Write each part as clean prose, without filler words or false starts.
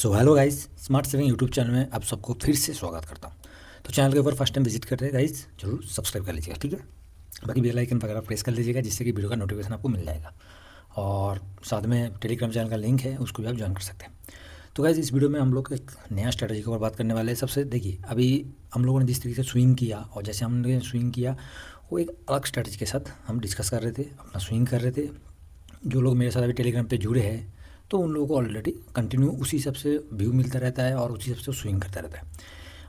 So hello guys, smart saving YouTube channel में आप सबको फिर से स्वागत करता हूँ। तो चैनल के ऊपर फर्स्ट टाइम विजिट कर रहे हैं गाइस, जरूर सब्सक्राइब कर लीजिएगा, ठीक है। बाकी बेल आइकन वगैरह प्रेस कर लीजिएगा, जिससे कि वीडियो का नोटिफिकेशन आपको मिल जाएगा। और साथ में टेलीग्राम चैनल का लिंक है, उसको भी आप ज्वाइन कर सकते हैं। तो गाइस, इस वीडियो में हम लोग एक नया स्ट्रेटजी के ऊपर बात करने वाले हैं। सबसे देखिए, अभी हम लोगों ने जिस तरीके से स्विंग किया और जैसे हमने स्विंग किया, वो एक अलग स्ट्रेटजी के साथ हम डिस्कस कर रहे थे, अपना स्विंग कर रहे थे। जो लोग मेरे साथ अभी टेलीग्राम पे जुड़े हैं, तो उन लोगों को ऑलरेडी कंटिन्यू उसी हिसाब से व्यू मिलता रहता है और उसी हिसाब से स्विंग करता रहता है।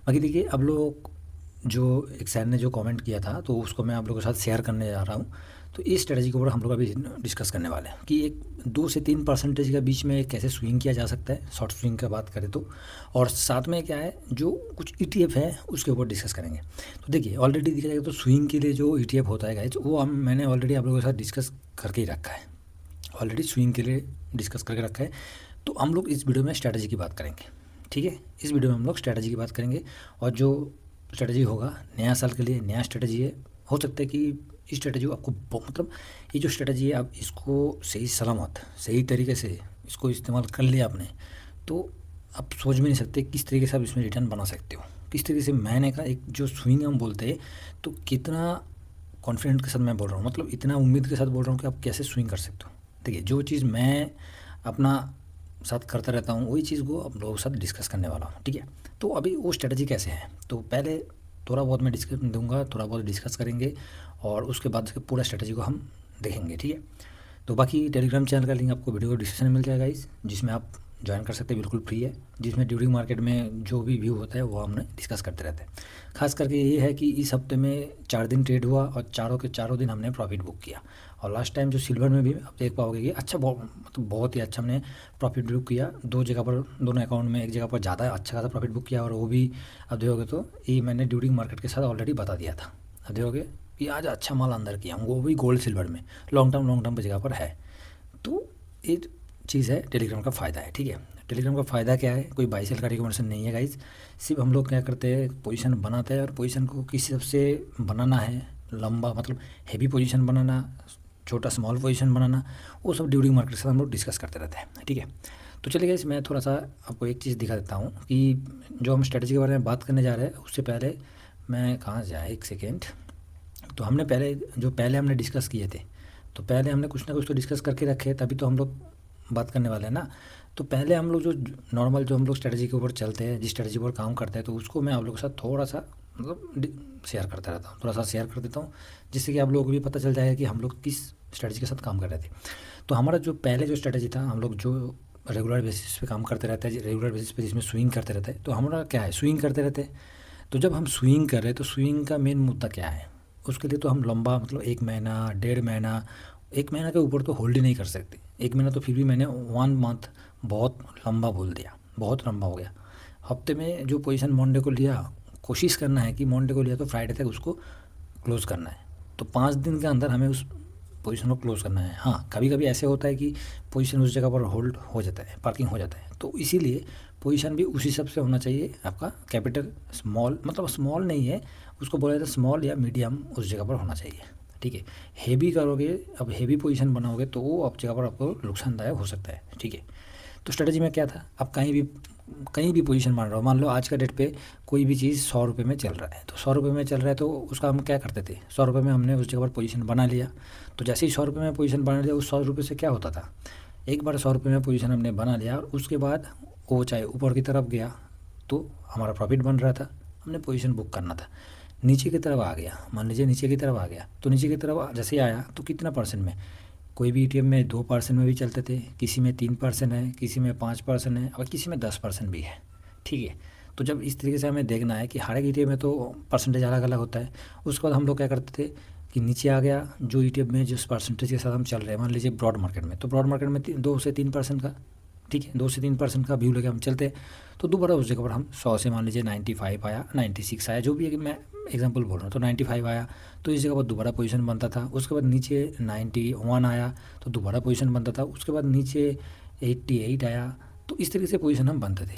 बाकी देखिए, अब लोग जो एक सर ने जो कमेंट किया था, तो उसको मैं आप लोगों के साथ शेयर करने जा रहा हूँ। तो इस स्ट्रेटजी के ऊपर हम लोग अभी डिस्कस करने वाले हैं कि एक 2 से 3% के बीच में कैसे स्विंग किया जा सकता है, शॉर्ट स्विंग का बात करें तो। और साथ में क्या है, जो कुछ ETF है उसके ऊपर डिस्कस करेंगे। तो देखिए, ऑलरेडी देखा जाएगा तो स्विंग के लिए जो ETF होता है गाइस, वो मैंने ऑलरेडी आप लोगों के साथ डिस्कस करके ही रखा है। ऑलरेडी स्विंग के लिए डिस्कस करके रखा है। तो हम लोग इस वीडियो में स्ट्रैटेजी की बात करेंगे, ठीक है। इस वीडियो में हम लोग स्ट्रैटेजी की बात करेंगे, और जो स्ट्रैटेजी होगा नया साल के लिए नया स्ट्रैटेजी है। हो सकता है कि इस स्ट्रैटेजी आपको मतलब ये जो स्ट्रैटेजी है, आप इसको सही सलामत सही तरीके से इसको इस्तेमाल कर लिया आपने, तो आप सोच भी नहीं सकते किस तरीके से आप इसमें रिटर्न बना सकते हो। किस तरीके से मैंने का एक जो स्विंग हम बोलते हैं, तो कितना कॉन्फिडेंट के साथ मैं बोल रहा हूँ, मतलब इतना उम्मीद के साथ बोल रहा हूँ कि आप कैसे स्विंग कर सकते हो। देखिए, जो चीज़ मैं अपना साथ करता रहता हूँ, वही चीज़ को आप लोगों के साथ डिस्कस करने वाला हूँ, ठीक है। तो अभी वो स्ट्रेटजी कैसे है, तो पहले थोड़ा बहुत मैं डिस्कस दूंगा, थोड़ा बहुत डिस्कस करेंगे, और उसके बाद उसके पूरा स्ट्रेटजी को हम देखेंगे, ठीक है। तो बाकी टेलीग्राम चैनल का लिंक आपको वीडियो को डिस्क्रिप्शन में मिल जाएगा इस, जिसमें आप ज्वाइन कर सकते हैं, बिल्कुल फ्री है। जिसमें ड्यूरिंग मार्केट में जो भी व्यू होता है वो हमने डिस्कस करते रहते हैं। खास करके ये है कि इस हफ्ते में 4 दिन ट्रेड हुआ और चारों के चारों दिन हमने प्रॉफिट बुक किया। और लास्ट टाइम जो सिल्वर में भी आप देख पाओगे कि अच्छा, मतलब बहुत ही अच्छा हमने प्रॉफिट बुक किया। 2 जगह पर, दोनों अकाउंट में एक जगह पर ज़्यादा अच्छा खासा प्रॉफिट बुक किया, और वो भी अब देखोगे तो ये मैंने ड्यूरिंग मार्केट के साथ ऑलरेडी बता दिया था। अब देखोगे कि आज अच्छा माल अंदर किया हूँ, वो भी गोल्ड सिल्वर में लॉन्ग टर्म की जगह पर है। तो ये चीज़ है, टेलीग्राम का फ़ायदा है, ठीक है। टेलीग्राम का फ़ायदा क्या है, कोई बाई सेल का रिकमेंडेशन नहीं है गाइज। सिर्फ हम लोग क्या करते हैं, पोजीशन बनाते हैं, और पोजीशन को किस हिसाब से बनाना है, लंबा मतलब हैवी पोजीशन बनाना, छोटा स्मॉल पोजीशन बनाना, वो सब ड्यूरिंग मार्केट के साथ हम लोग डिस्कस करते रहते हैं, ठीक है। तो चलिए गाइज, मैं थोड़ा सा आपको एक चीज़ दिखा देता हूँ कि जो हम स्ट्रेटजी के बारे में बात करने जा रहे हैं, उससे पहले मैं कहाँ जाए, एक सेकेंड। तो हमने पहले हमने डिस्कस किए थे, तो पहले हमने कुछ ना कुछ तो डिस्कस करके रखे, तभी तो हम लोग बात करने वाले हैं ना। तो पहले हम लोग जो नॉर्मल जो हम लोग स्ट्रेटजी के ऊपर चलते हैं, जिस स्ट्रेटजी पर काम करते हैं, तो उसको मैं आप लोगों के साथ थोड़ा सा मतलब शेयर करता रहता हूँ, थोड़ा सा शेयर कर देता हूँ, जिससे कि आप लोगों को भी पता चल जाएगा कि हम लोग किस स्ट्रेटजी के साथ काम कर रहे थे। तो हमारा जो पहले जो स्ट्रेटजी था, हम लोग जो रेगुलर बेसिस पे काम करते रहते हैं, रेगुलर बेसिस पे जिसमें स्विंग करते रहते हैं, तो हमारा क्या है, स्विंग करते रहते हैं। तो जब हम स्विंग कर रहे हैं, तो स्विंग का मेन मुद्दा क्या है, उसके लिए तो हम लंबा मतलब 1 महीना 1.5 महीना, 1 महीना के ऊपर तो होल्ड ही नहीं कर सकते। 1 महीना तो फिर भी मैंने 1 मंथ बहुत लंबा बोल दिया, बहुत लंबा हो गया। हफ्ते में जो पोजीशन मंडे को लिया, कोशिश करना है कि मंडे को लिया तो फ्राइडे तक उसको क्लोज़ करना है। तो 5 दिन के अंदर हमें उस पोजीशन को क्लोज़ करना है। हाँ, कभी कभी ऐसे होता है कि पोजीशन उस जगह पर होल्ड हो जाता है, पार्किंग हो जाता है, तो इसीलिए पोजीशन भी उसी हिसाब से होना चाहिए। आपका कैपिटल स्मॉल, मतलब स्मॉल नहीं है, उसको बोला जाता है स्मॉल या मीडियम, उस जगह पर होना चाहिए, ठीक है। हेवी करोगे, अब हेवी पोजीशन बनाओगे तो वो आप जगह पर आपको नुकसानदायक हो सकता है, ठीक है। तो स्ट्रेटजी में क्या था, आप कहीं भी पोजीशन बना रहे हो, मान लो आज का डेट पे कोई भी चीज़ 100 रुपये में चल रहा है, तो 100 रुपये में चल रहा है, तो उसका हम क्या करते थे, 100 रुपये में हमने उस जगह पर पोजीशन बना लिया। तो जैसे ही 100 रुपये में पोजीशन बना लिया, उस 100 रुपये से क्या होता था, एक बार 100 रुपये में पोजीशन हमने बना लिया, और उसके बाद वो चाहे ऊपर की तरफ गया तो हमारा प्रॉफिट बन रहा था, हमने पोजीशन बुक करना था। नीचे की तरफ आ गया, मान लीजिए नीचे की तरफ आ गया, तो नीचे की तरफ जैसे ही आया तो कितना परसेंट में, कोई भी ETF में 2% में भी चलते थे, किसी में 3% है, किसी में 5% है, और किसी में 10% भी है, ठीक है। तो जब इस तरीके से हमें देखना है कि हर एक ETF में तो परसेंटेज अलग अलग होता है। उसके बाद हम लोग क्या करते थे कि नीचे आ गया जो ETF में जिस परसेंटेज के साथ हम चल रहे हैं, मान लीजिए ब्रॉड मार्केट में, तो ब्रॉड मार्केट में 2 से 3% का, ठीक है, 2 से 3% का व्यू लेके हम चलते हैं। तो दोबारा उस जगह पर हम 100 से मान लीजिए 95 आया, 96 आया, जो भी है, मैं एग्जांपल बोल रहा हूँ, तो 95 आया, तो इस जगह पर दोबारा पोजीशन बनता था। उसके बाद नीचे 91 आया, तो दोबारा पोजीशन बनता था। उसके बाद नीचे 88 आया, तो इस तरीके से पोजीशन हम बनते थे।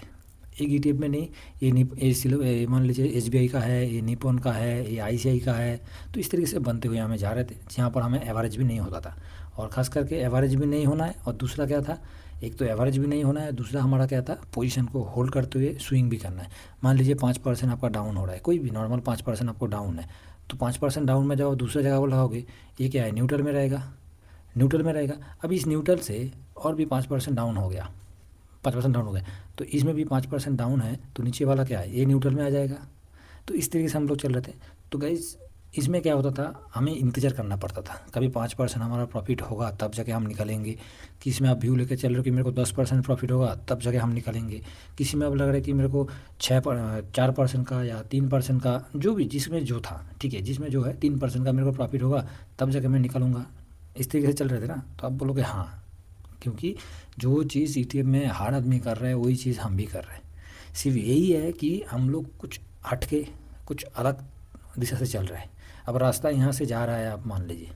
एक ETF में नहीं, ये मान लीजिए SBI का है, ये निपॉन का है, ये ICI का है, तो इस तरीके से बनते हुए हमें जा रहे थे, जहाँ पर हमें एवरेज भी नहीं होता था। और ख़ास करके एवरेज भी नहीं होना है, और दूसरा क्या था, एक तो एवरेज भी नहीं होना है, दूसरा हमारा क्या था, पोजीशन को होल्ड करते हुए स्विंग भी करना है। मान लीजिए 5% आपका डाउन हो रहा है, कोई भी नॉर्मल 5% आपको डाउन है, तो 5% डाउन में जाओ, दूसरे जगह को लगाओगे, ये क्या है, न्यूट्रल में रहेगा, न्यूट्रल में रहेगा। अब इस न्यूट्रल से और भी 5% डाउन हो गया, 5% डाउन हो गया, तो इसमें भी 5% डाउन है, तो नीचे वाला क्या है, ये न्यूट्रल में आ जाएगा। तो इस तरीके से हम लोग चल रहे थे। तो गाइज़ इसमें क्या होता था, हमें इंतज़ार करना पड़ता था, कभी 5% हमारा प्रॉफिट होगा तब जाके हम निकलेंगे। किसी में आप व्यू लेके चल रहे हो कि मेरे को 10% प्रॉफिट होगा तब जाके हम निकलेंगे। किसी में अब लग रहा है कि मेरे को 4% का या 3% का, जो भी जिसमें जो था, ठीक है, जिसमें जो है 3% का मेरे को प्रॉफिट होगा तब जाके मैं निकलूँगा। इस तरीके से चल रहे थे ना। तो आप बोलोगे हाँ, क्योंकि जो चीज़ ETF में हर आदमी कर रहा है वही चीज़ हम भी कर रहे हैं। सिर्फ यही है कि हम लोग कुछ हट के कुछ अलग दिशा से चल रहा है। अब रास्ता यहाँ से जा रहा है, आप मान लीजिए,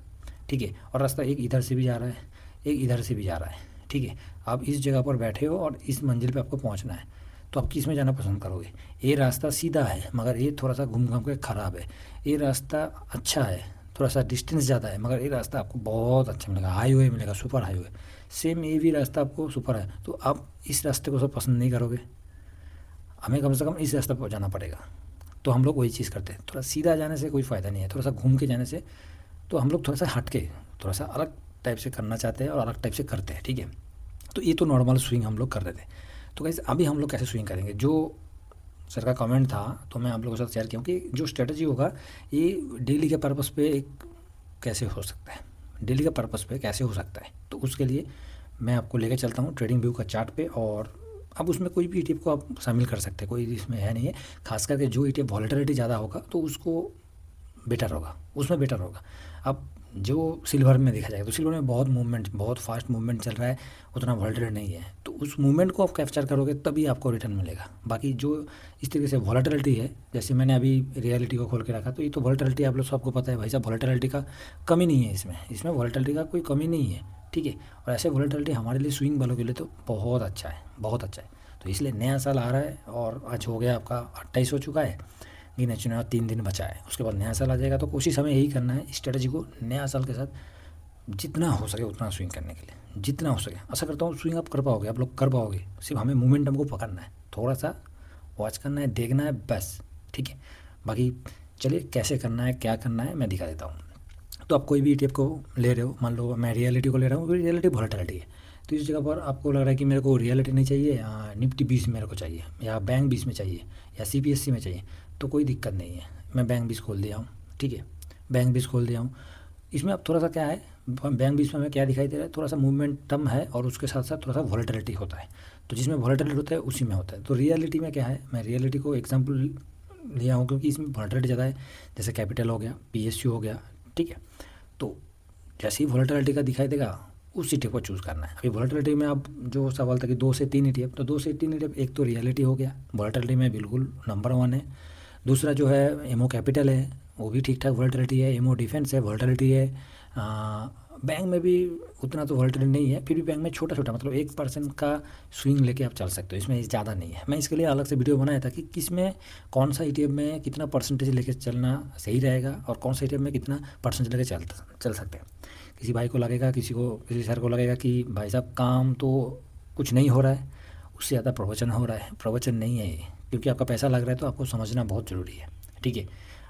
ठीक है, और रास्ता एक इधर से भी जा रहा है, एक इधर से भी जा रहा है, ठीक है। आप इस जगह पर बैठे हो और इस मंजिल पे आपको पहुँचना है, तो आप किस में जाना पसंद करोगे? ये रास्ता सीधा है मगर ये थोड़ा सा घूम घाम के ख़राब है, ये रास्ता अच्छा है, थोड़ा सा डिस्टेंस ज़्यादा है, मगर ये रास्ता आपको बहुत अच्छा मिलेगा, हाईवे मिलेगा, सुपर हाईवे। सेम ये भी रास्ता आपको सुपर है, तो आप इस रास्ते को सब पसंद नहीं करोगे, हमें कम से कम इस रास्ते पर जाना पड़ेगा। तो हम लोग वही चीज़ करते हैं। थोड़ा सीधा जाने से कोई फ़ायदा नहीं है, थोड़ा सा घूम के जाने से। तो हम लोग थोड़ा सा हट के थोड़ा सा अलग टाइप से करना चाहते हैं और अलग टाइप से करते हैं, ठीक है। तो ये तो नॉर्मल स्विंग हम लोग कर रहे थे। तो गाइस अभी हम लोग कैसे स्विंग करेंगे, जो सर का कमेंट था तो मैं आप लोगों के साथ शेयर किया कि जो स्ट्रेटजी होगा ये डेली के पर्पस पे एक कैसे हो सकता है, डेली के पर्पस पे कैसे हो सकता है। तो उसके लिए मैं आपको लेकर चलता हूँ ट्रेडिंग व्यू का चार्ट पे, और अब उसमें कोई भी ETF को आप शामिल कर सकते हैं, कोई इसमें है नहीं है। खास करके जो ETF वॉलेटिलिटी ज़्यादा होगा तो उसको बेटर होगा, उसमें बेटर होगा। अब जो सिल्वर में देखा जाएगा तो सिल्वर में बहुत मूवमेंट, बहुत फास्ट मूवमेंट चल रहा है, उतना वॉलेटिलिटी नहीं है, तो उस मूवमेंट को आप कैप्चर करोगे तभी आपको रिटर्न मिलेगा। बाकी जो इस तरीके से वॉलेटिलिटी है, जैसे मैंने अभी रियलिटी को खोल के रखा, तो ये तो वॉलेटिलिटी आप लोग सबको पता है भाई साहब, वॉलेटिलिटी का कमी नहीं है इसमें वॉलेटिलिटी का कोई कमी नहीं है, ठीक है। और ऐसे वॉलेटिलिटी हमारे लिए स्विंग वालों के लिए तो बहुत अच्छा है, बहुत अच्छा है। तो इसलिए नया साल आ रहा है और आज हो गया आपका 28 हो चुका है, गिने चुने 3 दिन बचा है, उसके बाद नया साल आ जाएगा। तो कोशिश हमें यही करना है, स्ट्रेटजी को नया साल के साथ जितना हो सके उतना स्विंग करने के लिए, जितना हो सके। आशा करता हूँ स्विंग आप कर पाओगे, आप लोग कर पाओगे। सिर्फ हमें मोमेंटम को पकड़ना है, थोड़ा सा वॉच करना है, देखना है, बस, ठीक है। बाकी चलिए कैसे करना है, क्या करना है, मैं दिखा देता हूँ। तो आप कोई भी ETF को ले रहे हो, मान लो मैं रियलिटी को ले रहा हूँ, रियलिटी वॉलेटिलिटी है, तो इस जगह पर आपको लग रहा है कि मेरे को रियलिटी नहीं चाहिए, निफ्टी 20 मेरे को चाहिए, या बैंक 20 में चाहिए, या CPSE में चाहिए, तो कोई दिक्कत नहीं है, मैं बैंक 20 खोल दिया हूँ, ठीक है, बैंक 20 खोल दिया हूँ। इसमें अब थोड़ा सा क्या है, बैंक 20 में हमें क्या दिखाई दे रहा है, थोड़ा सा मूवमेंटम है और उसके साथ साथ थोड़ा सा वॉलेटिलिटी होता है। तो जिसमें वॉलेटिलिटी होता है उसी में होता है। तो रियलिटी में क्या है, मैं रियलिटी को एग्जाम्पल लिया हूँ क्योंकि इसमें वॉलेटिलिटी ज़्यादा है, जैसे कैपिटल हो गया, PSU हो गया, ठीक है। तो जैसे ही वॉलेटिलिटी का दिखाई देगा उस ETF को चूज़ करना है। अभी वॉलेटिलिटी में अब जो सवाल था कि 2 से 3 ETF, तो 2 से 3 ETF, एक तो रियलिटी हो गया, वॉलेटिलिटी में बिल्कुल नंबर 1 है। दूसरा जो है एमओ कैपिटल है, वो भी ठीक ठाक वॉलेटिलिटी है। एमओ डिफेंस है, वॉलेटिलिटी है। बैंक में भी उतना तो वॉलेटिलिटी नहीं है, फिर भी बैंक में छोटा छोटा, मतलब 1% का स्विंग लेके आप चल सकते हो, इसमें ज़्यादा नहीं है। मैं इसके लिए अलग से वीडियो बनाया था कि किस में कौन सा ETF में कितना परसेंटेज लेके चलना सही रहेगा और कौन सा ETF में कितना परसेंटेज लेके चल सकते हैं। किसी भाई को लगेगा, किसी सर को लगेगा कि भाई साहब काम तो कुछ नहीं हो रहा है, उससे ज़्यादा प्रवचन हो रहा है। प्रवचन नहीं है ये, क्योंकि आपका पैसा लग रहा है तो आपको समझना बहुत ज़रूरी है, ठीक है।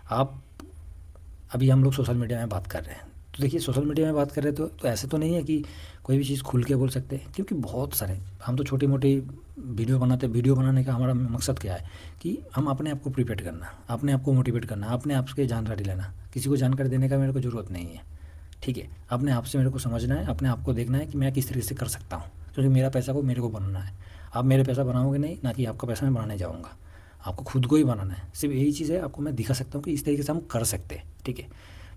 आप अभी हम लोग सोशल मीडिया में बात कर रहे हैं, तो देखिए सोशल मीडिया में बात कर रहे हैं तो ऐसे तो नहीं है कि कोई भी चीज़ खुल के बोल सकते हैं, क्योंकि बहुत सारे हम तो छोटी मोटी वीडियो बनाते हैं। वीडियो बनाने का हमारा मकसद क्या है कि हम अपने आप को प्रिपेयर करना, अपने आप को मोटिवेट करना, अपने आप से जानकारी लेना। किसी को जानकारी देने का मेरे को ज़रूरत नहीं है, ठीक है। अपने आप से मेरे को समझना है, अपने आप को देखना है कि मैं किस तरीके से कर सकता हूँ, क्योंकि मेरा पैसा को मेरे को बनाना है। आप मेरे पैसा बनाओगे नहीं, ना कि आपका पैसा मैं बनाने जाऊँगा, आपको खुद को ही बनाना है। सिर्फ यही चीज़ है, आपको मैं दिखा सकता हूँ कि इस तरीके से हम कर सकते हैं, ठीक है।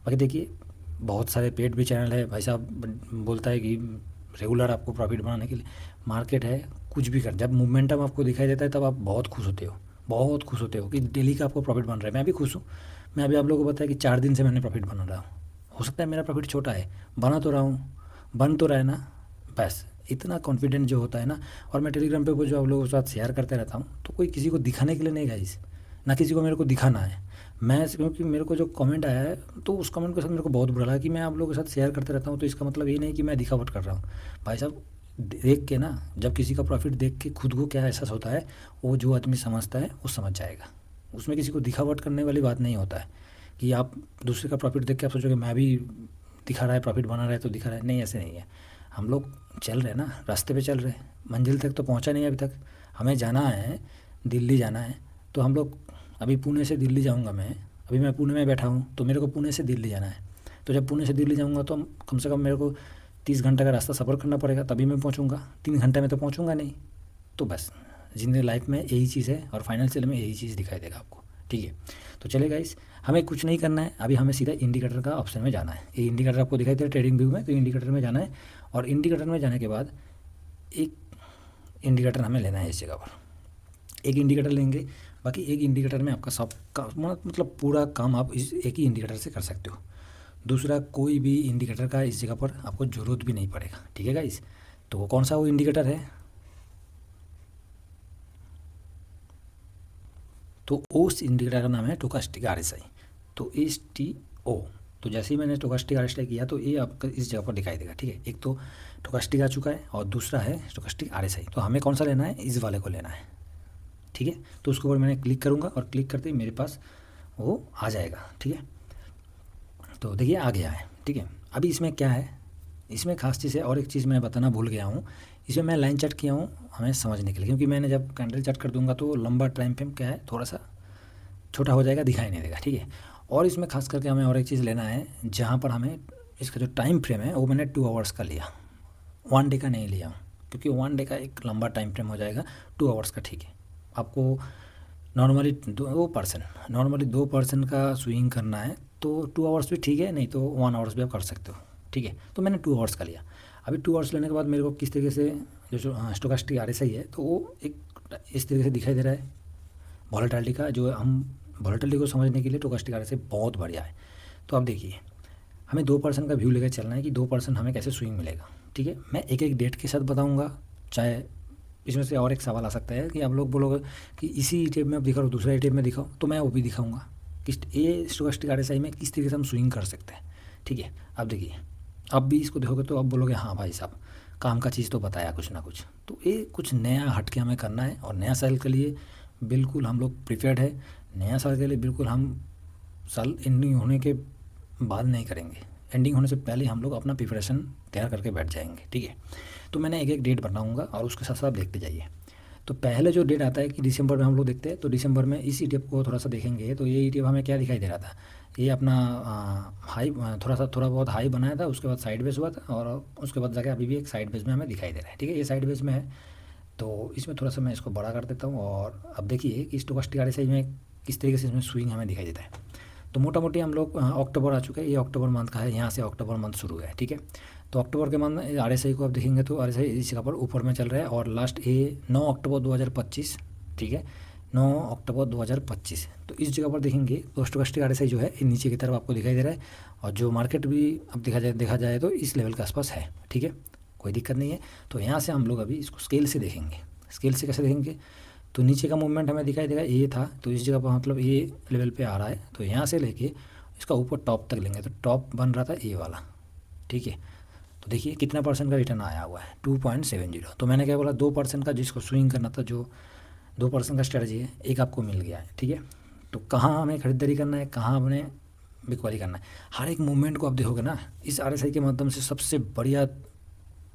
बाकी देखिए बहुत सारे पेड भी चैनल है, भाई साहब बोलता है कि रेगुलर आपको प्रॉफिट बनाने के लिए मार्केट है, कुछ भी कर, जब मोमेंटम आपको दिखाई देता है तब आप बहुत खुश होते हो, बहुत खुश होते हो कि डेली का आपको प्रॉफिट बन रहा है। मैं भी खुश हूँ। मैं अभी आप लोगों को बताया कि 4 दिन से मैंने प्रॉफिट बना रहा हूँ। हो सकता है मेरा प्रॉफिट छोटा है, बना तो रहा हूँ, बन तो रहा है ना, बस इतना कॉन्फिडेंट जो होता है ना। और मैं टेलीग्राम पे वो जो आप लोगों के साथ शेयर करते रहता हूँ, तो कोई किसी को दिखाने के लिए नहीं गाइस, ना किसी को मेरे को दिखाना है। मैं क्योंकि मेरे को जो कमेंट आया है तो उस कमेंट के साथ मेरे को बहुत बुरा लगा कि मैं आप लोगों के साथ शेयर करते रहता हूँ, तो इसका मतलब ये नहीं कि मैं दिखावट कर रहा हूँ। भाई साहब, देख के ना, जब किसी का प्रॉफिट देख के खुद को क्या एहसास होता है, वो जो आदमी समझता है वो समझ जाएगा। उसमें किसी को दिखावट करने वाली बात नहीं होता है कि आप दूसरे का प्रॉफिट देख के आप सोचोगे मैं भी दिखा रहा है, प्रॉफिट बना रहा है तो दिखा रहा है। नहीं, ऐसे नहीं है। हम लोग चल रहे हैं ना, रास्ते पे चल रहे हैं, मंजिल तक तो पहुंचा नहीं अभी तक। हमें जाना है, दिल्ली जाना है। तो हम लोग, अभी पुणे से दिल्ली जाऊंगा मैं, अभी मैं पुणे में बैठा हूँ, तो मेरे को पुणे से दिल्ली जाना है। तो जब पुणे से दिल्ली जाऊंगा तो कम से कम मेरे को 30 घंटे का रास्ता सफ़र करना पड़ेगा, तभी मैं पहुँचूँगा। 3 घंटे में तो पहुँचूँगा नहीं। तो बस ज़िंदगी लाइफ में यही चीज़ है, और फाइनेंशियल में यही चीज़ दिखाई देगा आपको। ठीक है, तो चलेगा गाइस, हमें कुछ नहीं करना है अभी, हमें सीधा इंडिकेटर का ऑप्शन में जाना है। ये इंडिकेटर आपको दिखाई दे रहा है ट्रेडिंग व्यू में, तो इंडिकेटर में जाना है। और इंडिकेटर में जाने के बाद एक इंडिकेटर हमें लेना है इस जगह पर। एक इंडिकेटर लेंगे, बाकी एक इंडिकेटर में आपका सब का मतलब पूरा काम आप इस एक ही इंडिकेटर से कर सकते हो। दूसरा कोई भी इंडिकेटर का इस जगह पर आपको ज़रूरत भी नहीं पड़ेगा। ठीक है गाइस, तो वो कौन सा वो इंडिकेटर है, तो उस इंडिकेटर का नाम है स्टोकास्टिक RSI। तो STO, तो जैसे ही मैंने स्टोकास्टिक RSI किया तो ये आपका इस जगह पर दिखाई देगा। ठीक है, एक तो स्टोकास्टिक आ चुका है और दूसरा है स्टोकास्टिक RSI। तो हमें कौन सा लेना है, इस वाले को लेना है। ठीक है, तो उसके ऊपर मैंने क्लिक करूँगा और क्लिक करते ही मेरे पास वो आ जाएगा। ठीक है, तो देखिए आ गया है। ठीक है, अभी इसमें क्या है, इसमें खास चीज़ है, और एक चीज़ मैं बताना भूल गया हूँ। इसमें मैं लाइन चार्ट किया हूँ हमें समझने के लिए, क्योंकि मैंने जब कैंडल चार्ट कर दूंगा तो लंबा टाइम फ्रेम क्या है, थोड़ा सा छोटा हो जाएगा, दिखाई नहीं देगा। ठीक है, और इसमें खास करके हमें और एक चीज़ लेना है, जहाँ पर हमें इसका जो टाइम फ्रेम है वो मैंने 2 आवर्स का लिया, 1 डे का नहीं लिया हूँ, क्योंकि 1 डे का एक लंबा टाइम फ्रेम हो जाएगा। 2 आवर्स का ठीक है। आपको नॉर्मली 2% का स्विंग करना है तो 2 आवर्स भी ठीक है, नहीं तो 1 आवर्स भी आप कर सकते हो। ठीक है, तो मैंने 2 आवर्स का लिया। अभी 2 आवर्स लेने के बाद मेरे को किस तरीके से जो स्टोकास्टिक RSI है, तो वो एक इस तरीके से दिखाई दे रहा है वॉलेटिलिटी का। जो हम वॉलेटिलिटी को समझने के लिए स्टोकास्टिक RSI बहुत बढ़िया है। तो अब देखिए, हमें 2% का व्यू लेकर चलना है कि 2% हमें कैसे स्विंग मिलेगा। ठीक है, मैं एक एक डेट के साथ बताऊँगा। चाहे इसमें से और एक सवाल आ सकता है कि आप लोग बोलोगे कि इसी ETF में आप दिखाओ, दूसरा ETF में दिखाओ, तो मैं वो भी दिखाऊंगा कि ये स्टोकास्टिक RSI में किस तरीके से हम स्विंग कर सकते हैं। ठीक है, अब देखिए, अब भी इसको देखोगे तो आप बोलोगे हाँ भाई साहब, काम का चीज़ तो बताया कुछ ना कुछ। तो ये कुछ नया हट के हमें करना है, और नया साल के लिए बिल्कुल हम लोग प्रिपेयर्ड है। नया साल के लिए बिल्कुल हम साल एंडिंग होने के बाद नहीं करेंगे, एंडिंग होने से पहले हम लोग अपना प्रिपरेशन तैयार करके बैठ जाएंगे। ठीक है, तो मैंने एक एक डेट बनाऊंगा और उसके साथ साथ देखते जाइए। तो पहले जो डेट आता है कि दिसंबर में हम लोग देखते हैं, तो दिसंबर में इस ETF को थोड़ा सा देखेंगे। तो ये ETF हमें क्या दिखाई दे रहा था, ये अपना हाई, थोड़ा बहुत हाई बनाया था, उसके बाद साइड बेस हुआ था, और उसके बाद जाके अभी भी एक साइड बेस में हमें दिखाई दे रहा है। ठीक है, ये साइड बेस में है, तो इसमें थोड़ा सा मैं इसको बड़ा कर देता हूँ। और अब देखिए कि स्टोकास्टिक RSI में किस तरीके से इसमें स्विंग हमें दिखाई देता है। तो मोटा मोटी हम लोग अक्टूबर आ चुका है, ये अक्टूबर मंथ का है, यहाँ से अक्टूबर मंथ शुरू है। ठीक है, तो अक्टूबर के मंथ RSI को आप देखेंगे तो RSI इस जगह पर ऊपर में चल रहा है, और लास्ट ये 9 अक्टूबर 2025। ठीक है, 9 अक्टूबर 2025, तो इस जगह पर देखेंगे तो स्टोकास्टिक RSI जो है ये नीचे की तरफ आपको दिखाई दे रहा है, और जो मार्केट भी अब देखा जाए तो इस लेवल के आसपास है। ठीक है, कोई दिक्कत नहीं है। तो यहाँ से हम लोग अभी इसको स्केल से देखेंगे। स्केल से कैसे देखेंगे, तो नीचे का मूवमेंट हमें दिखाई देगा, ये था, तो इस जगह पर मतलब ये लेवल पे आ रहा है, तो यहाँ से लेके इसका ऊपर टॉप तक लेंगे, तो टॉप बन रहा था ये वाला। ठीक है, तो देखिए कितना % का रिटर्न आया हुआ है, 2.70। तो मैंने क्या बोला, 2% का जिसको स्विंग करना था, जो 2% का स्ट्रेटजी है, एक आपको मिल गया है। ठीक है, तो कहाँ हमें खरीदारी करना है, कहाँ हमें बिकवाली करना है, हर एक मूवमेंट को आप देखोगे ना इस RSI के माध्यम से, सबसे बढ़िया,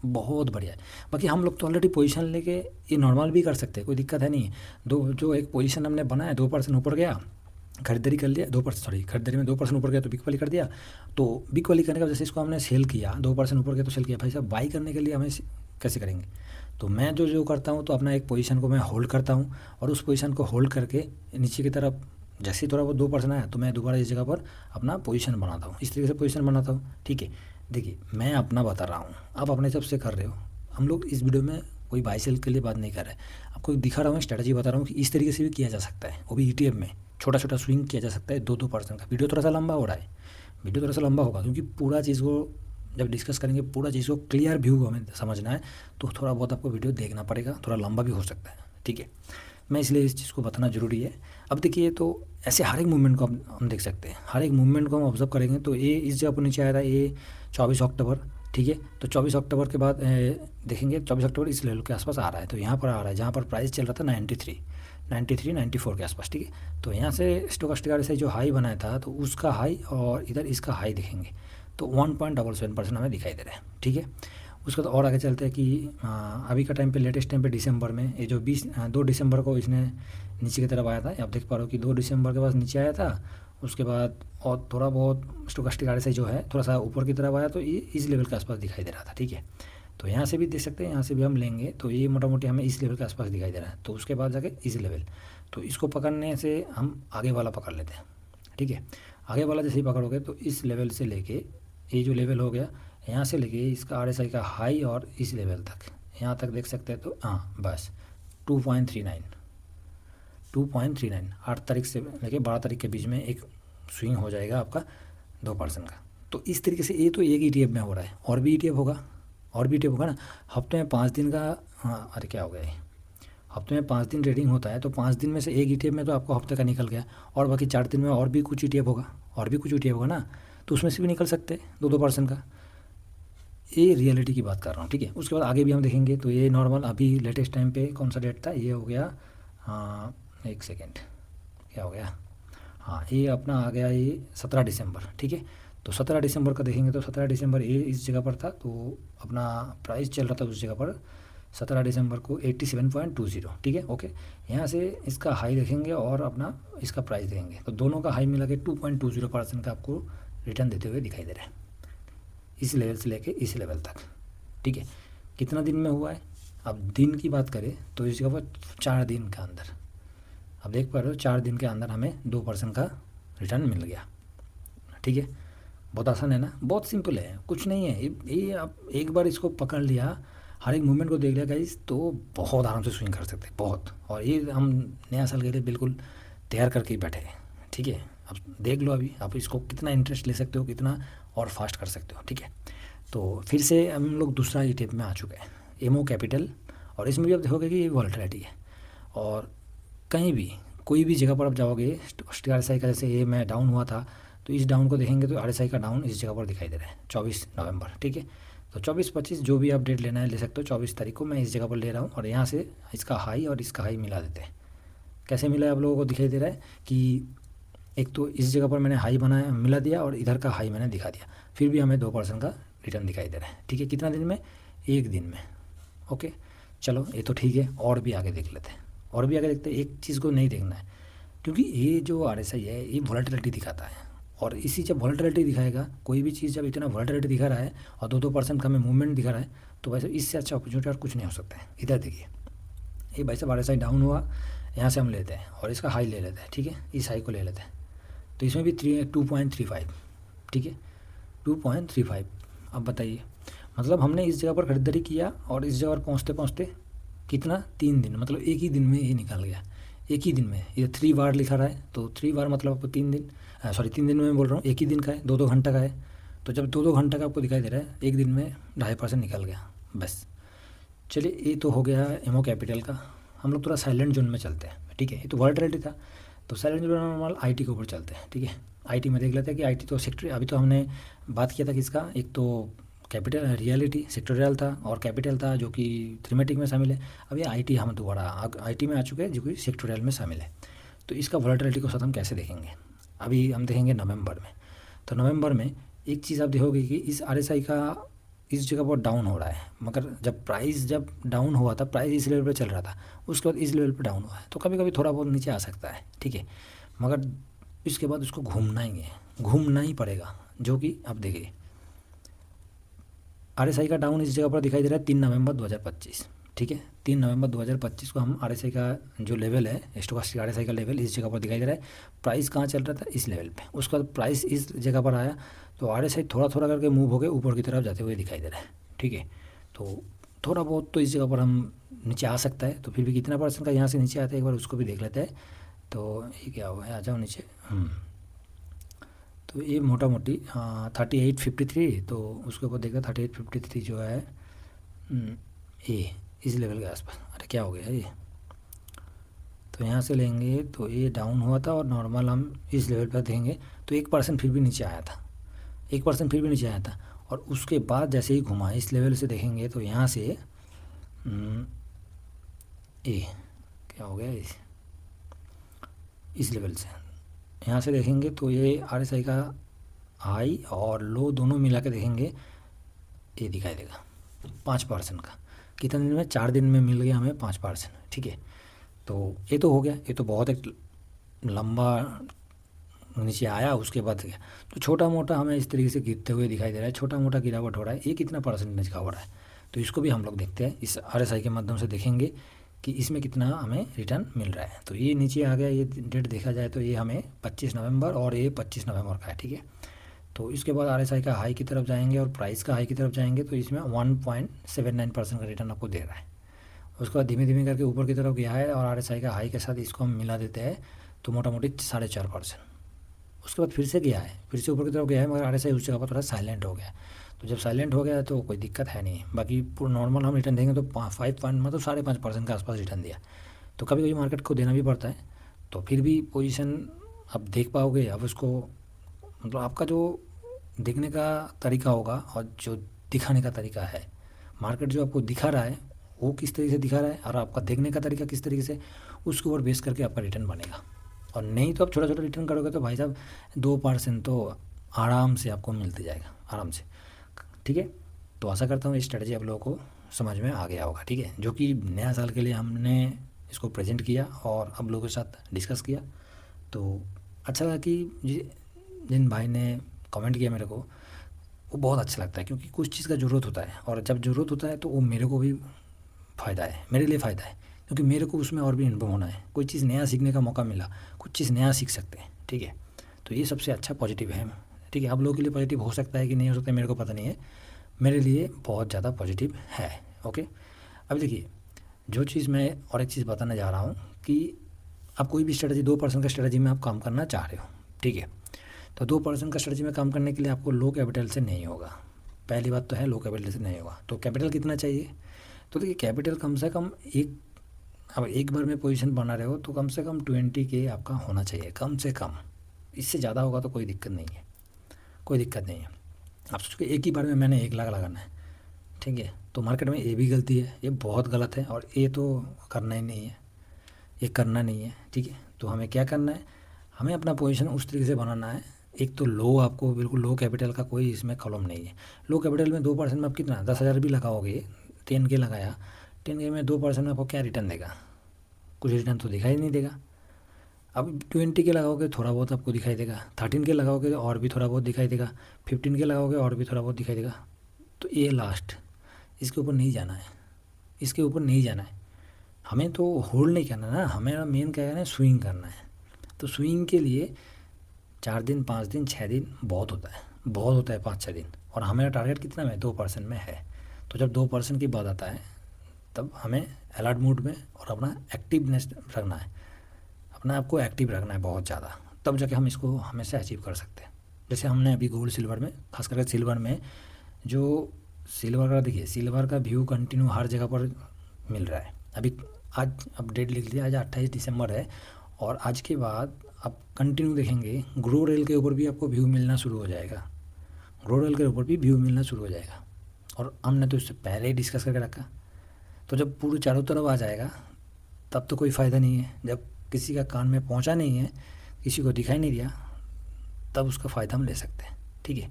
बहुत बढ़िया है। बाकी हम लोग तो ऑलरेडी पोजीशन लेके ये नॉर्मल भी कर सकते हैं, कोई दिक्कत है नहीं। जो एक पोजीशन हमने बनाया, 2% ऊपर गया, खरीदारी कर लिया, 2% सॉरी खरीदारी में 2% ऊपर गया तो बिक वाली कर दिया। तो बिक वाली करने का वजह से इसको हमने सेल किया, 2% ऊपर गया तो सेल किया। भाई साहब, बाई करने के लिए हमें कैसे करेंगे, तो मैं जो करता हूँ, तो अपना एक पोजीशन को मैं होल्ड करता हूँ, और उस पोजीशन को होल्ड करके नीचे की तरफ जैसे ही थोड़ा वो 2% आया तो मैं दोबारा इस जगह पर अपना पोजीशन बनाता हूँ, इस तरीके से पोजीशन बनाता हूँ। ठीक है, देखिए मैं अपना बता रहा हूँ, आप अपने हिसाब से कर रहे हो। हम लोग इस वीडियो में कोई बाई सेल के लिए बात नहीं कर रहे, आपको दिखा रहा हूँ, स्ट्रैटेजी बता रहा हूँ कि इस तरीके से भी किया जा सकता है, वो भी ETF में छोटा छोटा स्विंग किया जा सकता है 2% का। वीडियो थोड़ा सा लंबा हो रहा है, वीडियो थोड़ा सा लंबा होगा, क्योंकि पूरा चीज़ को जब डिस्कस करेंगे, पूरा चीज़ को क्लियर व्यू हमें समझना है, तो थोड़ा बहुत आपको वीडियो देखना पड़ेगा, थोड़ा लंबा भी हो सकता है। ठीक है, मैं इसलिए इस चीज़ को बताना ज़रूरी है। अब देखिए तो ऐसे हर एक मूवमेंट को हम देख सकते हैं, हर एक मूवमेंट को हम ऑब्जर्व करेंगे तो ये इस जगह पर नीचे आया था, ये 24 अक्टूबर, ठीक है। तो 24 अक्टूबर के बाद देखेंगे 24 अक्टूबर इस लेवल के आसपास आ रहा है, तो यहाँ पर आ रहा है जहाँ पर प्राइस चल रहा था 93 94 के आसपास, ठीक है। तो यहाँ से स्टोकास्टिक आरएसआई जो हाई बनाया था तो उसका हाई और इधर इसका हाई देखेंगे तो 1.77% हमें दिखाई दे रहा है, ठीक है। उसके बाद और आगे चलते हैं कि अभी का टाइम पे लेटेस्ट टाइम पे दिसंबर में ये जो 2 दिसंबर को इसने नीचे की तरफ आया था, आप देख पा रहे हो कि 2 दिसंबर के बाद नीचे आया था। उसके बाद और थोड़ा बहुत स्टोकास्टिक आरएसआई जो है थोड़ा सा ऊपर की तरफ आया तो ये इस लेवल के आसपास दिखाई दे रहा था, ठीक है। तो यहाँ से भी देख सकते हैं, यहाँ से भी हम लेंगे तो ये मोटा मोटी हमें इस लेवल के आसपास दिखाई दे रहा है। तो उसके बाद जाके इस लेवल, तो इसको पकड़ने से हम आगे वाला पकड़ लेते हैं, ठीक है। आगे वाला जैसे ही पकड़ोगे तो इस लेवल से लेके ये जो लेवल हो गया यहाँ से लेके इसका आरएसआई का हाई और इस लेवल तक, यहाँ तक देख सकते हैं। तो हाँ बस 2.39 8 तारीख से लेके 12 तारीख के बीच में एक स्विंग हो जाएगा आपका 2% का। तो इस तरीके से ये तो एक ETF में हो रहा है, और भी ETF होगा, और भी ETF होगा ना। हफ्ते में 5 दिन का, हाँ अरे क्या हो गया ये, हफ्ते में 5 दिन ट्रेडिंग होता है तो 5 दिन में से एक ETF में तो आपको हफ्ते का निकल गया, और बाकी 4 दिन में और भी कुछ ETF होगा, और भी कुछ ETF होगा ना, तो उसमें से भी निकल सकते हैं 2% का। ये रियलिटी की बात कर रहा हूँ, ठीक है। उसके बाद आगे भी हम देखेंगे तो ये नॉर्मल अभी लेटेस्ट टाइम पे कौन सा डेट था, ये हो गया एक सेकेंड, क्या हो गया, हाँ ये अपना आ गया ये 17 दिसंबर, ठीक है। तो 17 दिसंबर का देखेंगे तो 17 दिसंबर ये इस जगह पर था, तो अपना प्राइस चल रहा था उस जगह पर 17 दिसंबर को 87.20, ठीक है, ओके। यहाँ से इसका हाई देखेंगे और अपना इसका प्राइस देखेंगे तो दोनों का हाई मिला के 2.20% का आपको रिटर्न देते हुए दिखाई दे रहा है, इस लेवल से लेके इस लेवल तक, ठीक है। कितना दिन में हुआ है, अब दिन की बात करें तो इस जगह पर 4 दिन का अंदर, अब देख पा रहे हो 4 दिन के अंदर हमें 2% का रिटर्न मिल गया, ठीक है। बहुत आसान है ना, बहुत सिंपल है, कुछ नहीं है। ये आप एक बार इसको पकड़ लिया, हर एक मूवमेंट को देख लिया गाइस, तो बहुत आराम से स्विंग कर सकते हैं, बहुत। और ये हम नया साल के लिए बिल्कुल तैयार करके ही बैठे हैं, ठीक है। अब देख लो अभी आप इसको कितना इंटरेस्ट ले सकते हो, कितना और फास्ट कर सकते हो, ठीक है। तो फिर से हम लोग दूसरा ETF में आ चुके हैं, एमओ कैपिटल, और इसमें भी आप देखोगे कि ये वॉलेटिलिटी है, और कहीं भी कोई भी जगह पर आप जाओगे RSI का, जैसे ये मैं डाउन हुआ था तो इस डाउन को देखेंगे तो RSI का डाउन इस जगह पर दिखाई दे रहा है 24 नवंबर, ठीक है। तो 24-25 जो भी आप डेट लेना है ले सकते हो। 24 तारीख को मैं इस जगह पर ले रहा हूँ, और यहाँ से इसका हाई और इसका हाई मिला देते हैं। कैसे मिला है आप लोगों को दिखाई दे रहा है कि एक तो इस जगह पर मैंने हाई बनाया मिला दिया, और इधर का हाई मैंने दिखा दिया, फिर भी हमें 2% का रिटर्न दिखाई दे रहा है, ठीक है। कितना दिन में, एक दिन में, ओके। चलो ये तो ठीक है, और भी आगे देख लेते हैं, और भी आगे देखते हैं। एक चीज़ को नहीं देखना है, क्योंकि ये जो RSI है ये वॉलेटिलिटी दिखाता है, और इसी जब वॉलेटिलिटी दिखाएगा, कोई भी चीज़ जब इतना वॉलेटिलिटी दिखा रहा है और 2% का हमें मूवमेंट दिखा रहा है, तो वैसे इससे अच्छा अपॉर्चुनिटी और कुछ नहीं हो सकता है। इधर देखिए ये भाई साहब RSI डाउन हुआ, यहाँ से हम लेते हैं और इसका हाई ले लेते हैं, ठीक है, इस हाई को ले लेते हैं। तो इसमें भी 2.35, ठीक है, 2.35। अब बताइए, मतलब हमने इस जगह पर खरीदारी किया और इस जगह पर पहुँचते पहुँचते कितना, 3 दिन, मतलब एक ही दिन में ये निकल गया, एक ही दिन में। ये 3 बार लिखा रहा है, तो 3 बार मतलब आपको 3 दिन, सॉरी 3 दिन में मैं बोल रहा हूँ, एक ही दिन का है, 2-2 घंटा का है। तो जब 2-2 घंटा का आपको दिखाई दे रहा है, एक दिन में 2.5% निकल गया, बस। चलिए ये तो हो गया एमओ कैपिटल का। हम लोग थोड़ा साइलेंट जोन में चलते हैं, ठीक है। ये तो वॉलेटिलिटी था, तो साइलेंट जोन नॉर्मल IT के ऊपर चलते हैं, ठीक है। IT में देख लेते हैं कि IT तो सेक्टर, अभी तो हमने बात किया था कि इसका एक तो कैपिटल रियलिटी सेक्टोरियल था और कैपिटल था जो कि थीमेटिक में शामिल है। अब ये IT हम दोबारा IT में आ चुके हैं जो कि सेक्टोरियल में शामिल है। तो इसका वॉलेटिलिटी को साथ हम कैसे देखेंगे, अभी हम देखेंगे नवंबर में। तो नवंबर में एक चीज़ आप देखोगे कि इस RSI का इस जगह पर डाउन हो रहा है, मगर जब डाउन हुआ था, प्राइस इस लेवल पर चल रहा था, उसके बाद इस लेवल पर डाउन हुआ है, तो कभी कभी थोड़ा बहुत नीचे आ सकता है, ठीक है। मगर इसके बाद उसको घूमना ही पड़ेगा, जो कि आप देखिए RSI का डाउन इस जगह पर दिखाई दे रहा है 3 नवंबर 2025, ठीक है। 3 नवंबर 2025 को हम RSI का जो लेवल है स्टोकास्टिक RSI का लेवल इस जगह पर दिखाई दे रहा है। प्राइस कहाँ चल रहा था, इस लेवल पे, उसका प्राइस इस जगह पर आया, तो RSI थोड़ा थोड़ा करके मूव होकर ऊपर की तरफ जाते हुए दिखाई दे रहा है, ठीक है। तो थोड़ा बहुत तो इस जगह पर हम नीचे आ सकता है, तो फिर भी कितना % का यहाँ से नीचे आता है एक बार उसको भी देख लेते हैं। तो ये क्या हुआ है, आ जाओ नीचे। तो ये मोटा मोटी 3853, तो उसके ऊपर देखा 3853 जो है ये इस लेवल के आसपास। अरे क्या हो गया ये, तो यहाँ से लेंगे तो ये डाउन हुआ था और नॉर्मल हम इस लेवल पर देंगे तो 1% फिर भी नीचे आया था, 1% फिर भी नीचे आया था। और उसके बाद जैसे ही घुमा इस लेवल से देखेंगे तो यहाँ से ये क्या हो गया, इस लेवल से यहाँ से देखेंगे तो ये RSI का हाई और लो दोनों मिला के देखेंगे, ये दिखाई देगा 5% का। कितने दिन में? 4 दिन में मिल गया हमें 5%। ठीक है, तो ये तो हो गया, ये तो बहुत एक लंबा नीचे आया, उसके बाद गया। तो छोटा मोटा हमें इस तरीके से गिरते हुए दिखाई दे रहा है, छोटा मोटा गिरावट हो रहा है। ये कितना परसेंटेज का हो रहा है, तो इसको भी हम लोग देखते हैं, इस RSI के माध्यम से देखेंगे कि इसमें कितना हमें रिटर्न मिल रहा है। तो ये नीचे आ गया, ये डेट देखा जाए तो ये हमें 25 नवंबर और ये 25 नवंबर का है। ठीक है, तो इसके बाद RSI का हाई की तरफ जाएंगे और प्राइस का हाई की तरफ जाएंगे तो इसमें 1.79% का रिटर्न आपको दे रहा है। उसके बाद धीमे धीमे करके ऊपर की तरफ गया है और RSI का हाई के साथ इसको हम मिला देते हैं तो मोटा मोटी 4.5%। उसके बाद फिर से गया है, फिर से ऊपर की तरफ गया है, मगर RSI उस जगह पर थोड़ा साइलेंट हो गया। तो जब साइलेंट हो गया तो कोई दिक्कत है नहीं, बाकी पूरा नॉर्मल हम रिटर्न देंगे तो 5.5% के आसपास रिटर्न दिया। तो कभी कभी मार्केट को देना भी पड़ता है, तो फिर भी पोजीशन अब देख पाओगे। अब उसको मतलब आपका जो देखने का तरीका होगा और जो दिखाने का तरीका है, मार्केट जो आपको दिखा रहा है वो किस तरीके से दिखा रहा है और आपका देखने का तरीका किस तरीके से, उसके ऊपर बेस करके आपका रिटर्न बनेगा। और नहीं तो आप छोटा छोटा रिटर्न करोगे तो भाई साहब 2% तो आराम से आपको मिलते जाएगा, आराम से। ठीक है, तो आशा करता हूँ ये स्ट्रेटजी आप लोगों को समझ में आ गया होगा। ठीक है, जो कि नया साल के लिए हमने इसको प्रेजेंट किया और आप लोगों के साथ डिस्कस किया, तो अच्छा लगा कि जिन भाई ने कमेंट किया मेरे को, वो बहुत अच्छा लगता है, क्योंकि कुछ चीज़ का ज़रूरत होता है और जब ज़रूरत होता है तो वो मेरे को भी फ़ायदा है, मेरे लिए फ़ायदा है, क्योंकि मेरे को उसमें और भी इन्वॉल्व होना है। कोई चीज़ नया सीखने का मौका मिला, कुछ चीज़ नया सीख सकते हैं। ठीक है, तो ये सबसे अच्छा पॉजिटिव है। ठीक है, आप लोगों के लिए पॉजिटिव हो सकता है कि नहीं हो सकता है, मेरे को पता नहीं है, मेरे लिए बहुत ज़्यादा पॉजिटिव है। ओके, अब देखिए जो चीज़ मैं और एक चीज़ बताने जा रहा हूँ कि आप कोई भी स्ट्रेटजी 2% का स्ट्रेटजी में आप काम करना चाह रहे हो। ठीक है, तो 2% का स्ट्रेटजी में काम करने के लिए आपको लो कैपिटल से नहीं होगा। पहली बात तो है, लो कैपिटल से नहीं होगा। तो कैपिटल कितना चाहिए? तो देखिए कैपिटल कम से कम अब एक बार में पोजीशन बना रहे हो तो कम से कम 20K आपका होना चाहिए, कम से कम। इससे ज़्यादा होगा तो कोई दिक्कत नहीं है, कोई दिक्कत नहीं है। आप सोचो कि एक ही बार में मैंने 1 लाख लगाना है, ठीक है, तो मार्केट में ये भी गलती है, ये बहुत गलत है और ये तो करना ही नहीं है, ये करना नहीं है। ठीक है, तो हमें क्या करना है, हमें अपना पोजीशन उस तरीके से बनाना है। एक तो लो, आपको बिल्कुल लो कैपिटल का कोई इसमें कॉलम नहीं है। लो कैपिटल में 2% में आप कितना 10,000 भी लगाओगे, 10K लगाया, 10K में 2% में आपको क्या रिटर्न देगा? कुछ रिटर्न तो दिखाई नहीं देगा। अब 20K लगाओगे थोड़ा बहुत आपको दिखाई देगा, 13K लगाओगे और भी थोड़ा बहुत दिखाई देगा, 15K लगाओगे और भी थोड़ा बहुत दिखाई देगा। तो ये लास्ट, इसके ऊपर नहीं जाना है, इसके ऊपर नहीं जाना है। हमें तो होल्ड नहीं करना ना, हमें मेन क्या करना है, स्विंग करना है। तो स्विंग के लिए 4 दिन, 5 दिन, 6 दिन बहुत होता है, बहुत होता है 5-6 दिन। और हमें टारगेट कितना में 2% में है। तो जब 2% की बात आता है तब हमें अलर्ट मूड में और अपना एक्टिवनेस रखना है, अपना आपको एक्टिव रखना है बहुत ज़्यादा, तब जाके हम इसको हमेशा अचीव कर सकते हैं। जैसे हमने अभी गोल्ड सिल्वर में, खास करके सिल्वर में, जो सिल्वर का देखिए, सिल्वर का व्यू कंटिन्यू हर जगह पर मिल रहा है। अभी आज अपडेट लिख लिया, आज 28 दिसंबर है और आज के बाद आप कंटिन्यू देखेंगे ग्रो रेल के ऊपर भी आपको व्यू मिलना शुरू हो जाएगा, ग्रो रेल के ऊपर भी व्यू मिलना शुरू हो जाएगा। और हमने तो इससे पहले ही डिस्कस करके रखा। तो जब पूरे चारों तरफ आ जाएगा तब तो कोई फ़ायदा नहीं है। जब किसी का कान में पहुंचा नहीं है, किसी को दिखाई नहीं दिया, तब उसका फ़ायदा हम ले सकते हैं। ठीक है,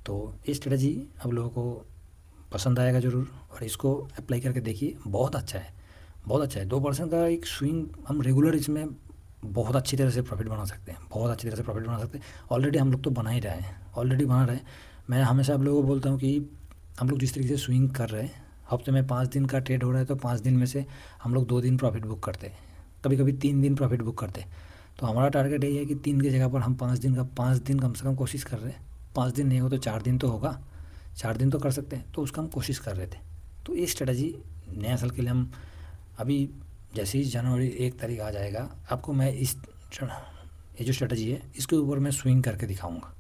तो ये स्ट्रेटजी आप लोगों को पसंद आएगा ज़रूर और इसको अप्लाई करके देखिए, बहुत अच्छा है, बहुत अच्छा है। 2% का एक स्विंग हम रेगुलर इसमें बहुत अच्छी तरह से प्रॉफिट बना सकते हैं, बहुत अच्छी तरह से प्रॉफिट बना सकते हैं। ऑलरेडी हम लोग तो बना ही रहे हैं, ऑलरेडी बना रहे हैं। मैं हमेशा आप लोगों को बोलता हूँ कि हम लोग जिस तरीके से स्विंग कर रहे हैं, हफ्ते में 5 दिन का ट्रेड हो रहा है तो 5 दिन में से हम लोग 2 दिन प्रॉफिट बुक करते हैं, कभी कभी 3 दिन प्रॉफिट बुक करते हैं। तो हमारा टारगेट यही है कि 3 की जगह पर हम 5 दिन कम से कम कोशिश कर रहे हैं। 5 दिन नहीं हो तो 4 दिन तो होगा, 4 दिन तो कर सकते हैं, तो उसका हम कोशिश कर रहे थे। तो ये स्ट्रेटजी नया साल के लिए हम अभी जैसे ही जनवरी 1 तारीख आ जाएगा, आपको मैं ये जो स्ट्रेटजी है इसके ऊपर मैं स्विंग करके दिखाऊंगा।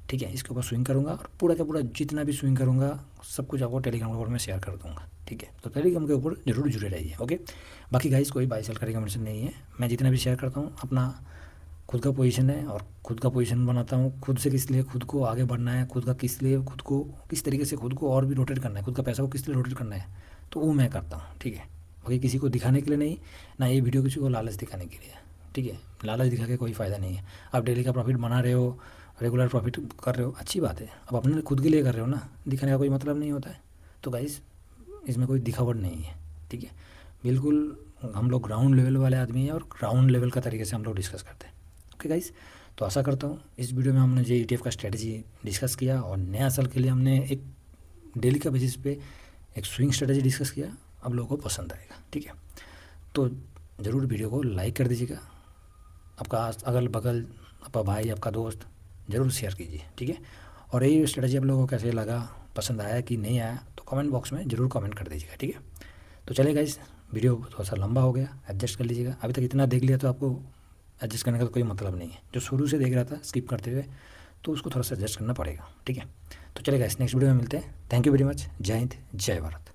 ठीक है, इसके ऊपर स्विंग करूंगा और पूरा का पूरा जितना भी स्विंग करूंगा सब कुछ आपको टेलीग्राम पर मैं शेयर कर दूंगा। ठीक है। तो टेलीग्राम के ऊपर जरूर जुड़े रहिए। ओके, बाकी गाइस कोई बाय सेल का रिकमेंडेशन नहीं है, मैं जितना भी शेयर करता हूँ अपना खुद का पोजीशन है और खुद का पोजीशन बनाता हूँ, खुद से किस लिए खुद को आगे बढ़ना है, खुद का किस लिए खुद को किस तरीके से खुद को और भी रोटेट करना है, खुद का पैसा को किस लिए रोटेट करना है, तो वो मैं करता हूँ। ठीक है, बाकी किसी को दिखाने के लिए नहीं, ना ये वीडियो किसी को लालच दिखाने के लिए। ठीक है, लालच दिखा के कोई फ़ायदा नहीं है। आप डेली का प्रॉफिट बना रहे हो, रेगुलर प्रॉफिट कर रहे हो, अच्छी बात है, अब अपने खुद के लिए कर रहे हो ना, दिखाने का कोई मतलब नहीं होता है। तो गाइस इसमें कोई दिखावट नहीं है। ठीक है, बिल्कुल हम लोग ग्राउंड लेवल वाले आदमी हैं और ग्राउंड लेवल का तरीके से हम लोग डिस्कस करते हैं। ओके गाइस, तो आशा करता हूँ इस वीडियो में हमने जो ETF का स्ट्रेटजी डिस्कस किया और नया साल के लिए हमने एक डेली का बेसिस पे एक स्विंग स्ट्रेटजी डिस्कस किया, अब लोगों को पसंद आएगा। ठीक है, तो ज़रूर वीडियो को लाइक कर दीजिएगा, आपका अगल बगल, आपका भाई, आपका दोस्त ज़रूर शेयर कीजिए। ठीक है, और ये स्ट्रेटजी आप लोगों को कैसे लगा, पसंद आया कि नहीं आया, तो कमेंट बॉक्स में ज़रूर कमेंट कर दीजिएगा। ठीक है, तो चलिए गाइस, वीडियो थोड़ा सा लंबा हो गया, एडजस्ट कर लीजिएगा। अभी तक इतना देख लिया तो आपको एडजस्ट करने का तो कोई मतलब नहीं है, जो शुरू से देख रहा था स्किप करते हुए, तो उसको थोड़ा सा एडजस्ट करना पड़ेगा। ठीक है, तो चलिए गाइस, नेक्स्ट वीडियो में मिलते हैं। Thank you very much. जय हिंद, जय भारत।